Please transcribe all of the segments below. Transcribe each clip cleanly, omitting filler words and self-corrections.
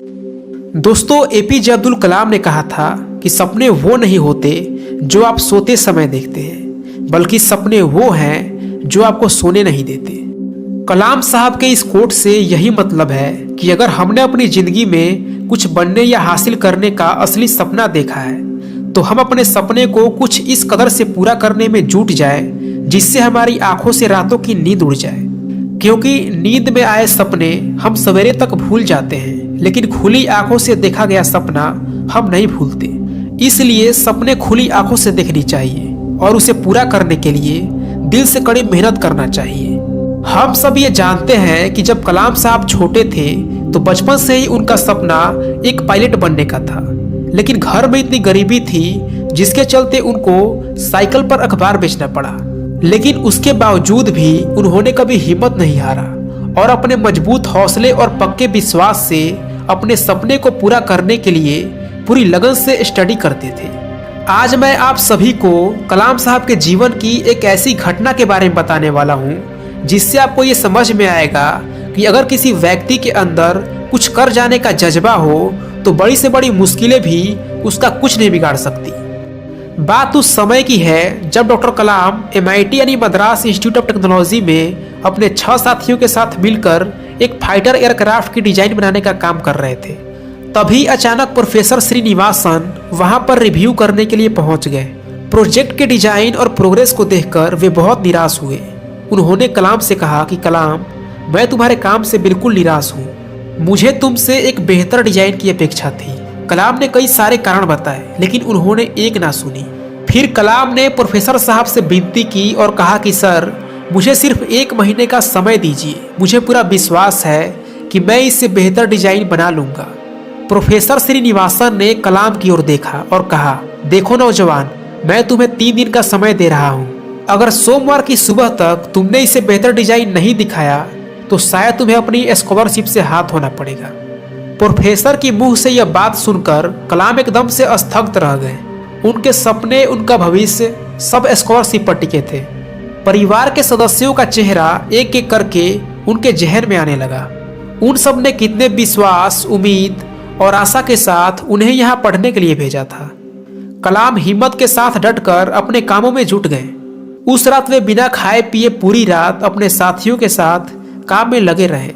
दोस्तों, एपीजे अब्दुल कलाम ने कहा था कि सपने वो नहीं होते जो आप सोते समय देखते हैं, बल्कि सपने वो हैं जो आपको सोने नहीं देते। कलाम साहब के इस कोट से यही मतलब है कि अगर हमने अपनी जिंदगी में कुछ बनने या हासिल करने का असली सपना देखा है तो हम अपने सपने को कुछ इस कदर से पूरा करने में जुट जाए जिससे हमारी आंखों से रातों की नींद उड़ जाए। क्योंकि नींद में आए सपने हम सवेरे तक भूल जाते हैं, लेकिन खुली आंखों से देखा गया सपना हम नहीं भूलते। इसलिए सपने खुली आंखों से देखनी चाहिए और उसे पूरा करने के लिए दिल से कड़ी मेहनत करना चाहिए। हम सब ये जानते हैं कि जब कलाम साहब छोटे थे तो बचपन से ही उनका सपना एक पायलट बनने का था, लेकिन घर में इतनी गरीबी थी जिसके चलते उनको साइकिल पर अखबार बेचना पड़ा। लेकिन उसके बावजूद भी उन्होंने कभी हिम्मत नहीं हारा और अपने मजबूत हौसले और पक्के विश्वास से अपने सपने को पूरा करने के लिए पूरी लगन से स्टडी करते थे। आज मैं आप सभी को कलाम साहब के जीवन की एक ऐसी घटना के बारे में बताने वाला हूँ जिससे आपको ये समझ में आएगा कि अगर किसी व्यक्ति के अंदर कुछ कर जाने का जज्बा हो तो बड़ी से बड़ी मुश्किलें भी उसका कुछ नहीं बिगाड़ सकती। बात उस समय की है जब डॉक्टर कलाम MIT यानी मद्रास इंस्टीट्यूट ऑफ टेक्नोलॉजी में अपने 6 साथियों के साथ मिलकर एक फाइटर एयरक्राफ्ट की डिजाइन बनाने का काम कर रहे थे। तभी अचानक प्रोफेसर श्रीनिवासन वहां पर रिव्यू करने के लिए पहुंच गए। प्रोजेक्ट के डिजाइन और प्रोग्रेस को देखकर वे बहुत निराश हुए। उन्होंने कलाम से कहा कि कलाम, मैं तुम्हारे काम से बिल्कुल निराश हूँ, मुझे तुमसे एक बेहतर डिजाइन की अपेक्षा थी। कलाम ने कई सारे कारण बताए लेकिन उन्होंने एक ना सुनी। फिर कलाम ने प्रोफेसर साहब से विनती की और कहा कि सर, मुझे सिर्फ 1 महीने का समय दीजिए, मुझे पूरा विश्वास है कि मैं इससे बेहतर डिजाइन बना लूंगा। प्रोफेसर श्रीनिवासन ने कलाम की ओर देखा और कहा, देखो नौजवान, मैं तुम्हें 3 दिन का समय दे रहा हूँ। अगर सोमवार की सुबह तक तुमने इसे बेहतर डिजाइन नहीं दिखाया तो शायद तुम्हें अपनी स्कॉलरशिप से हाथ धोना पड़ेगा। प्रोफेसर की मुंह से यह बात सुनकर कलाम एकदम से स्थगित रह गए। उनके सपने, उनका भविष्य सब स्कॉलरशिप पर टिके थे। परिवार के सदस्यों का चेहरा एक एक करके उनके जहन में आने लगा। उन सब ने कितने विश्वास, उम्मीद और आशा के साथ उन्हें यहाँ पढ़ने के लिए भेजा था। कलाम हिम्मत के साथ डटकर अपने कामों में जुट गए। उस रात वे बिना खाए पिए पूरी रात अपने साथियों के साथ काम में लगे रहे।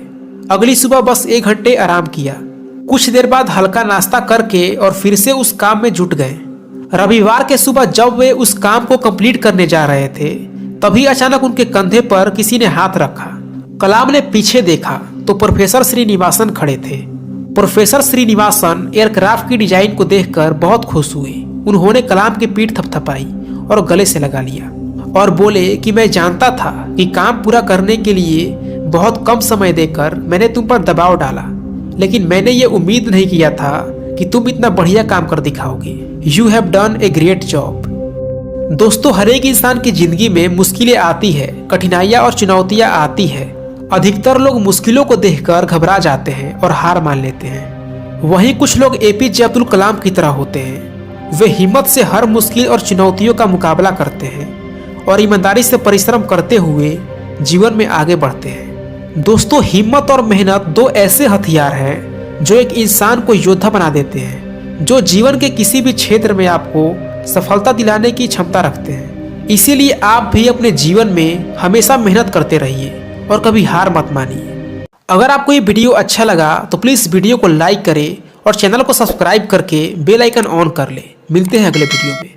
अगली सुबह बस 1 घंटे आराम किया। कुछ देर बाद हल्का नाश्ता करके और फिर से उस काम में जुट गए। रविवार के सुबह जब वे उस काम को कंप्लीट करने जा रहे थे तभी अचानक उनके कंधे पर किसी ने हाथ रखा। कलाम ने पीछे देखा तो प्रोफेसर श्रीनिवासन खड़े थे। प्रोफेसर श्रीनिवासन एयरक्राफ्ट की डिजाइन को देखकर बहुत खुश हुए। उन्होंने कलाम की पीठ थपथपाई और गले से लगा लिया और बोले कि मैं जानता था कि काम पूरा करने के लिए बहुत कम समय देकर मैंने तुम पर दबाव डाला, लेकिन मैंने ये उम्मीद नहीं किया था कि तुम इतना बढ़िया काम कर दिखाओगे। You have done a great job. दोस्तों, हर एक इंसान की जिंदगी में मुश्किलें आती है, कठिनाइयाँ और चुनौतियाँ आती है। अधिकतर लोग मुश्किलों को देखकर घबरा जाते हैं और हार मान लेते हैं। वहीं कुछ लोग APJ अब्दुल कलाम की तरह होते हैं। वे हिम्मत से हर मुश्किल और चुनौतियों का मुकाबला करते हैं और ईमानदारी से परिश्रम करते हुए जीवन में आगे बढ़ते हैं। दोस्तों, हिम्मत और मेहनत 2 ऐसे हथियार हैं जो एक इंसान को योद्धा बना देते हैं, जो जीवन के किसी भी क्षेत्र में आपको सफलता दिलाने की क्षमता रखते हैं। इसीलिए आप भी अपने जीवन में हमेशा मेहनत करते रहिए और कभी हार मत मानिए। अगर आपको ये वीडियो अच्छा लगा तो प्लीज़ वीडियो को लाइक करें और चैनल को सब्सक्राइब करके बेल आइकन ऑन कर लें। मिलते हैं अगले वीडियो में।